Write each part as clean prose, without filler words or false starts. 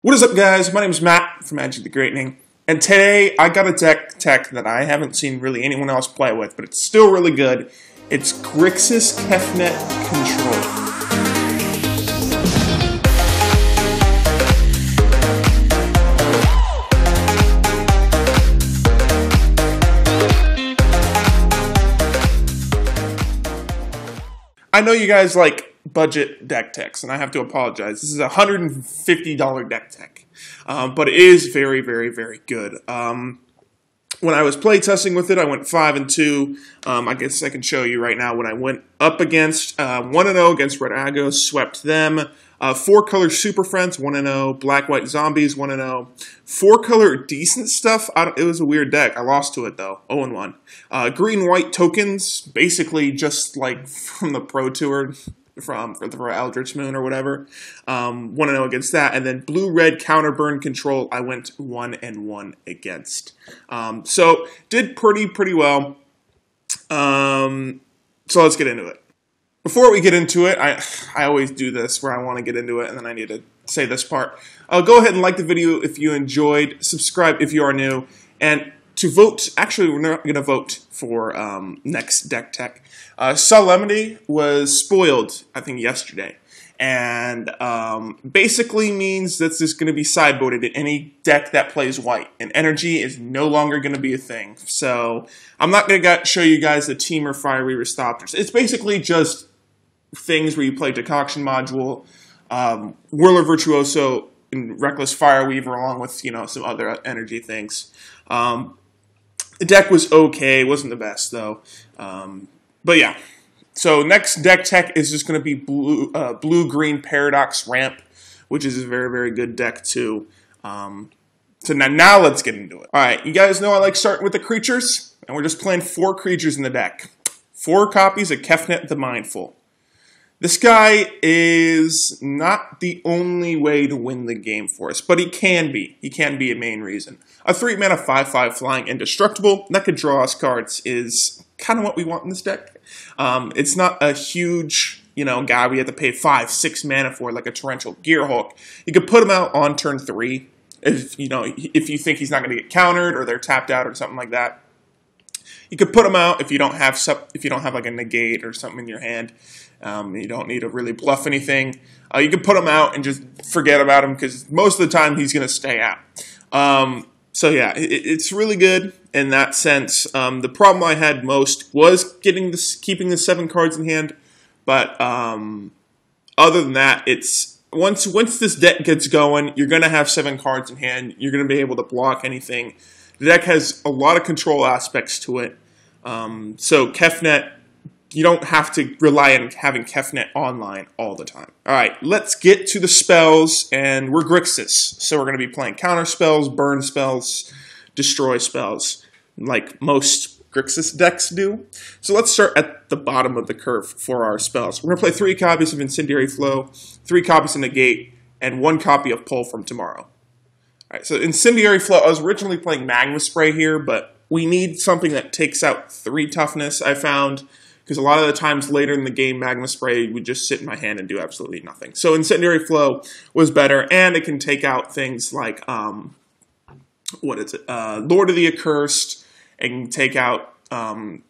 What is up, guys? My name is Matt from Magic the Greatening, and today I got a deck tech that I haven't seen really anyone else play with, but it's still really good. It's Grixis Kefnet Control. I know you guys like budget deck techs, and I have to apologize. This is a $150 deck tech, but it is very, very, very good. When I was play testing with it, I went 5-2. I guess I can show you right now when I went up against 1-0 against Red Agos, swept them. 4-color Super Friends, 1-0. Black-White Zombies, 1-0. 4-color decent stuff. It was a weird deck. I lost to it, though. 0-1. Green-White Tokens, basically just like from the Pro Tour, for Eldritch Moon or whatever. 1-0 against that. And then Blue-Red Counterburn Control, I went 1-1 against. So, did pretty well. So let's get into it. Before we get into it, I always do this where I want to get into it and then I need to say this part. Go ahead and like the video if you enjoyed, subscribe if you are new, and to vote, actually we're not going to vote for next deck tech. Solemnity was spoiled, I think, yesterday, and basically means that this is going to be sideboarded in any deck that plays white, and energy is no longer going to be a thing. So I'm not going to show you guys the Team or Fiery Restopters. It's basically just things where you play Decoction Module, Whirler Virtuoso, and Reckless Fireweaver, along with, you know, some other energy things. The deck was okay, wasn't the best though. But yeah, so next deck tech is just going to be blue-green Paradox Ramp, which is a very, very good deck too. So now let's get into it. All right, you guys know I like starting with the creatures, and we're just playing 4 creatures in the deck. 4 copies of Kefnet the Mindful. This guy is not the only way to win the game for us, but he can be. He can be a main reason. A 3-mana 5/5 flying indestructible that could draw us cards is kind of what we want in this deck. It's not a huge, guy we have to pay 5-6 mana for, like a Torrential Gearhulk. You could put him out on turn 3 if you think he's not going to get countered or they're tapped out or something like that. You could put them out if you don't have like a negate or something in your hand. You don't need to really bluff anything. You can put them out and just forget about him because most of the time he's going to stay out. So yeah, it's really good in that sense. The problem I had most was keeping the 7 cards in hand. But other than that, it's once this deck gets going, you're going to have 7 cards in hand. You're going to be able to block anything. The deck has a lot of control aspects to it. So Kefnet, you don't have to rely on having Kefnet online all the time. All right, let's get to the spells, and we're Grixis. So we're going to be playing counterspells, burn spells, destroy spells, like most Grixis decks do. So let's start at the bottom of the curve for our spells. We're going to play 3 copies of Incendiary Flow, 3 copies of Negate, and 1 copy of Pull from Tomorrow. All right, so Incendiary Flow, I was originally playing Magma Spray here, but we need something that takes out 3 toughness, I found, because a lot of the times later in the game, Magma Spray would just sit in my hand and do absolutely nothing. So Incendiary Flow was better, and it can take out things like, Lord of the Accursed. It can take out, I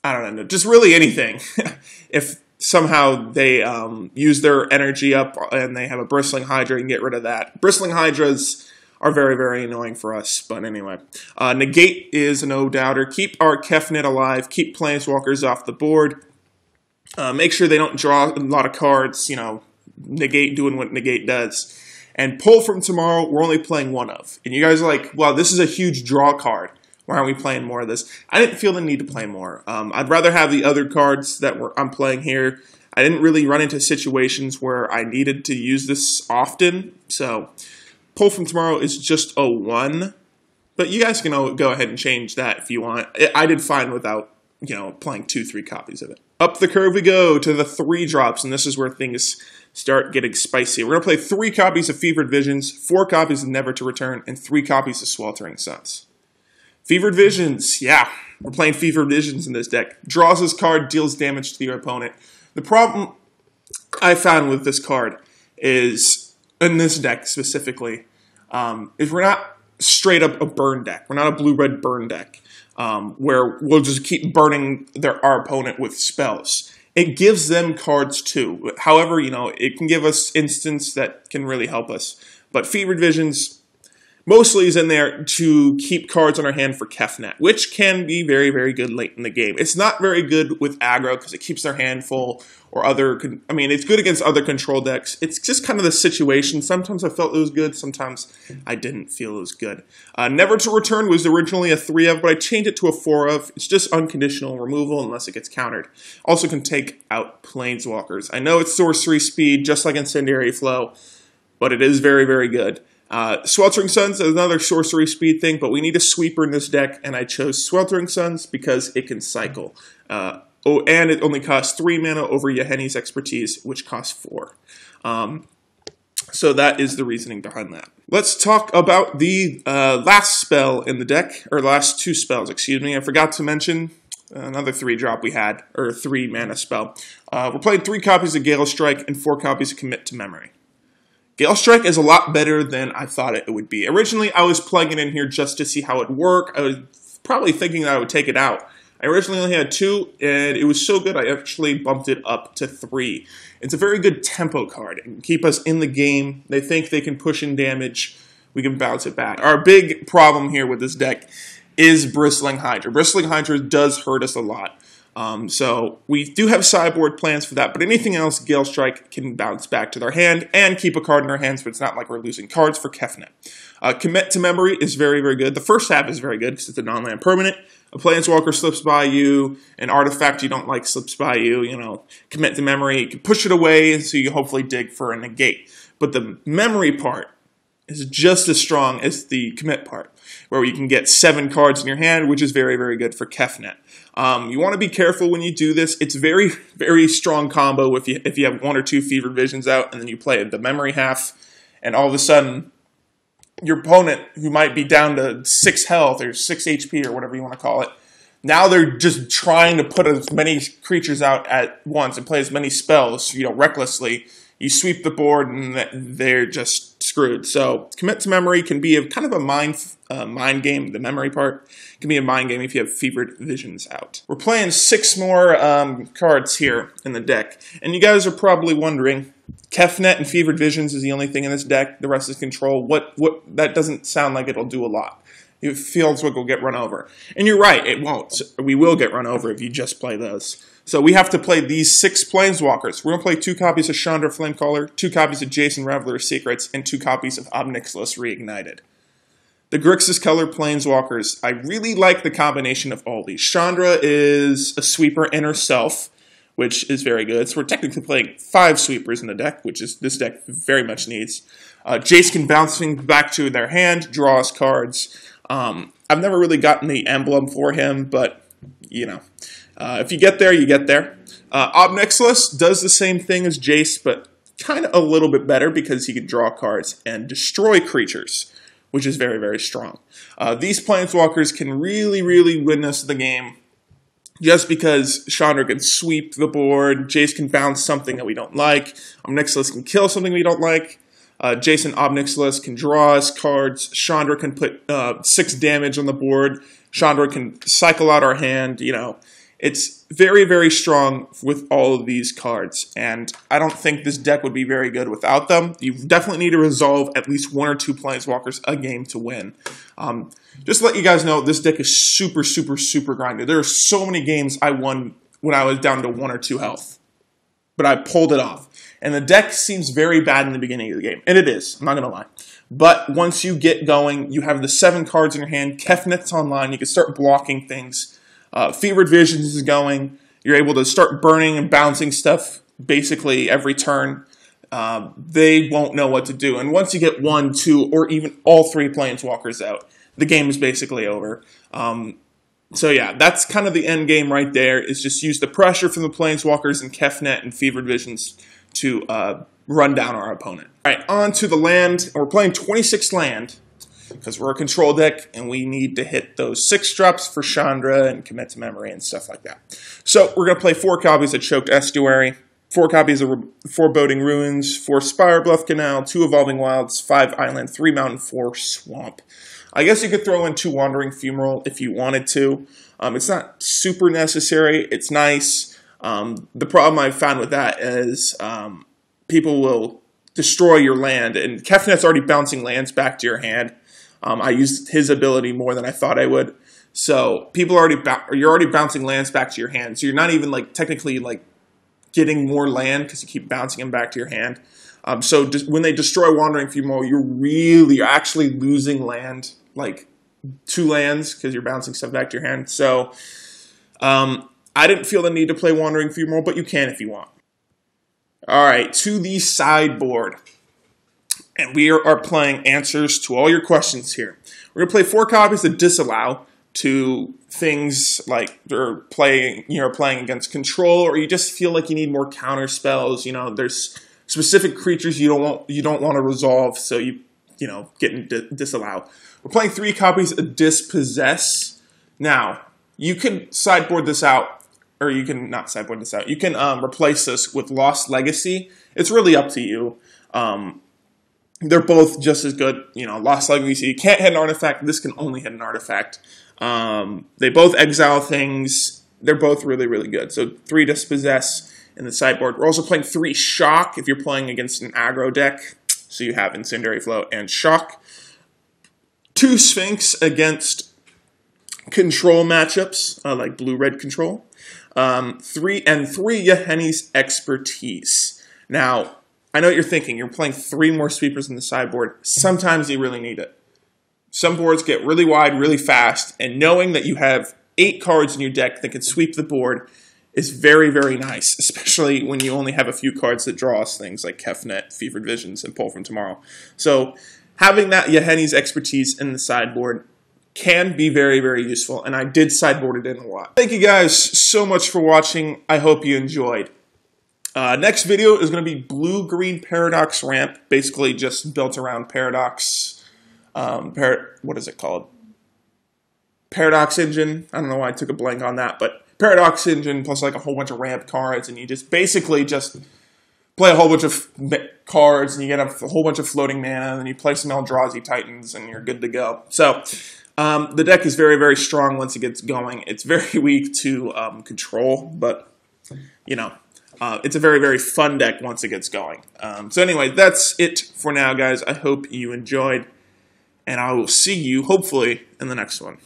don't know, just really anything. If somehow they use their energy up and they have a Bristling Hydra, you can get rid of that. Bristling Hydras are very, very annoying for us, but anyway. Negate is a no-doubter. Keep our Kefnet alive. Keep Planeswalkers off the board. Make sure they don't draw a lot of cards, Negate doing what Negate does. And Pull from Tomorrow, we're only playing 1 of. And you guys are like, wow, this is a huge draw card. Why aren't we playing more of this? I didn't feel the need to play more. I'd rather have the other cards that I'm playing here. I didn't really run into situations where I needed to use this often. So Pull from Tomorrow is just a 1. But you guys can go ahead and change that if you want. I did fine without, playing 2-3 copies of it. Up the curve we go to the 3 drops, and this is where things start getting spicy. We're going to play 3 copies of Fevered Visions, 4 copies of Never to Return, and 3 copies of Sweltering Suns. Fevered Visions, yeah, we're playing Fevered Visions in this deck. Draws this card, deals damage to your opponent. The problem I found with this card is in this deck specifically, is we're not straight up a burn deck. We're not a blue-red burn deck where we'll just keep burning our opponent with spells. It gives them cards too. However, it can give us instants that can really help us. But Fevered Visions mostly is in there to keep cards on our hand for Kefnet, which can be very, very good late in the game. It's not very good with aggro because it keeps their hand full or it's good against other control decks. It's just kind of the situation. Sometimes I felt it was good. Sometimes I didn't feel it was good. Never to Return was originally a 3 of, but I changed it to a 4 of. It's just unconditional removal unless it gets countered. Also can take out Planeswalkers. I know it's sorcery speed, just like Incendiary Flow, but it is very, very good. Sweltering Suns is another sorcery speed thing, but we need a sweeper in this deck, and I chose Sweltering Suns because it can cycle. And it only costs 3 mana over Yahenni's Expertise, which costs 4. So that is the reasoning behind that. Let's talk about the last spell in the deck, or last 2 spells, excuse me. I forgot to mention another 3-drop we had, or 3-mana spell. We're playing 3 copies of Gale Strike and 4 copies of Commit to Memory. Gale Strike is a lot better than I thought it would be. Originally, I was plugging it in here just to see how it would work. I was probably thinking that I would take it out. I originally only had 2, and it was so good I actually bumped it up to 3. It's a very good tempo card. It can keep us in the game. They think they can push in damage. We can bounce it back. Our big problem here with this deck is Bristling Hydra. Bristling Hydra does hurt us a lot. So we do have sideboard plans for that, but anything else, Gale Strike can bounce back to their hand and keep a card in our hands, but it's not like we're losing cards for Kefnet. Commit to Memory is very, very good. The first half is very good because it's a non-land permanent. A Planeswalker slips by you, an artifact you don't like slips by you, Commit to Memory, you can push it away so you hopefully dig for a negate. But the memory part is just as strong as the commit part, where you can get 7 cards in your hand, which is very, very good for Kefnet. You want to be careful when you do this. It's very, very strong combo if you have 1 or 2 Fevered Visions out, and then you play the memory half, and all of a sudden, your opponent, who might be down to 6 health or 6 HP or whatever you want to call it, now they're just trying to put as many creatures out at once and play as many spells, recklessly. You sweep the board, and they're just screwed. So Commit to Memory can be kind of a mind game. The memory part can be a mind game if you have Fevered Visions out. We're playing 6 more cards here in the deck. And you guys are probably wondering, Kefnet and Fevered Visions is the only thing in this deck. The rest is control. That doesn't sound like it'll do a lot. It feels like we'll get run over. And you're right, it won't. We will get run over if you just play those. So we have to play these 6 Planeswalkers. We're going to play 2 copies of Chandra Flamecaller, 2 copies of Jason Raveler of Secrets, and 2 copies of Ob Nixilis Reignited. The Grixis Color Planeswalkers. I really like the combination of all these. Chandra is a sweeper in herself, which is very good. So we're technically playing 5 sweepers in the deck, which is this deck very much needs. Jace can bounce things back to their hand, draw us cards. I've never really gotten the emblem for him, but, if you get there, you get there. Ob Nixilis does the same thing as Jace, but kind of a little bit better because he can draw cards and destroy creatures, which is very, very strong. These Planeswalkers can really, really win us the game just because Chandra can sweep the board, Jace can bounce something that we don't like, Ob Nixilis can kill something we don't like, Jason Ob Nixilis can draw us cards, Chandra can put 6 damage on the board, Chandra can cycle out our hand, It's very, very strong with all of these cards, and I don't think this deck would be very good without them. You definitely need to resolve at least 1 or 2 Planeswalkers a game to win. Just to let you guys know, this deck is super, super, super grinded. There are so many games I won when I was down to 1 or 2 health, but I pulled it off. And the deck seems very bad in the beginning of the game, and it is, I'm not going to lie. But once you get going, you have the 7 cards in your hand, Kefnet's online, you can start blocking things. Fevered Visions is going. You're able to start burning and bouncing stuff basically every turn. They won't know what to do. And once you get 1, 2, or even all 3 Planeswalkers out, the game is basically over. So yeah, that's kind of the end game right there, is just use the pressure from the Planeswalkers and Kefnet and Fevered Visions to run down our opponent. All right, on to the land. We're playing 26 land, because we're a control deck, and we need to hit those 6 drops for Chandra and Commit to Memory and stuff like that. So we're going to play 4 copies of Choked Estuary. 4 copies of Foreboding Ruins, 4 Spirebluff Canal, 2 Evolving Wilds, 5 Island, 3 Mountain, 4 Swamp. I guess you could throw in 2 Wandering Fumarole if you wanted to. It's not super necessary. It's nice. The problem I've found with that is people will destroy your land, and Kefnet's already bouncing lands back to your hand. I used his ability more than I thought I would. So people you're already bouncing lands back to your hand. So you're not even like technically like getting more land because you keep bouncing them back to your hand. So when they destroy Wandering Fumarole, you're actually losing land, like 2 lands, because you're bouncing stuff back to your hand. So I didn't feel the need to play Wandering Fumarole, but you can if you want. All right, to the sideboard. And we are playing answers to all your questions here. We're going to play 4 copies of Disallow to things like you're playing against control, or you just feel like you need more counter spells. You know, there's specific creatures you don't want to resolve, so you get in Disallow. We're playing 3 copies of Dispossess. Now, you can sideboard this out, or you can not sideboard this out. You can replace this with Lost Legacy. It's really up to you. They're both just as good. You know, Lost Legacy, you can't hit an artifact. This can only hit an artifact. They both exile things. They're both really, really good. So 3 Dispossess in the sideboard. We're also playing 3 Shock if you're playing against an aggro deck. So you have Incendiary Flow and Shock. 2 Sphinx against control matchups, like blue-red control. 3 Yahenni's Expertise. Now, I know what you're thinking. You're playing 3 more sweepers in the sideboard. Sometimes you really need it. Some boards get really wide, really fast, and knowing that you have 8 cards in your deck that can sweep the board is very, very nice, especially when you only have a few cards that draw us things like Kefnet, Fevered Visions, and Pull from Tomorrow. So having that Yahenni's Expertise in the sideboard can be very, very useful, and I did sideboard it in a lot. Thank you guys so much for watching. I hope you enjoyed. Next video is going to be Blue-Green Paradox Ramp, basically just built around Paradox. What is it called? Paradox Engine. I don't know why I took a blank on that, but Paradox Engine plus like a whole bunch of ramp cards, and you just basically just play a whole bunch of cards, and you get a whole bunch of floating mana, and then you play some Eldrazi Titans, and you're good to go. So the deck is very, very strong once it gets going. It's very weak to control, but you know, it's a very, very fun deck once it gets going. So anyway, that's it for now, guys. I hope you enjoyed, and I will see you, hopefully, in the next one.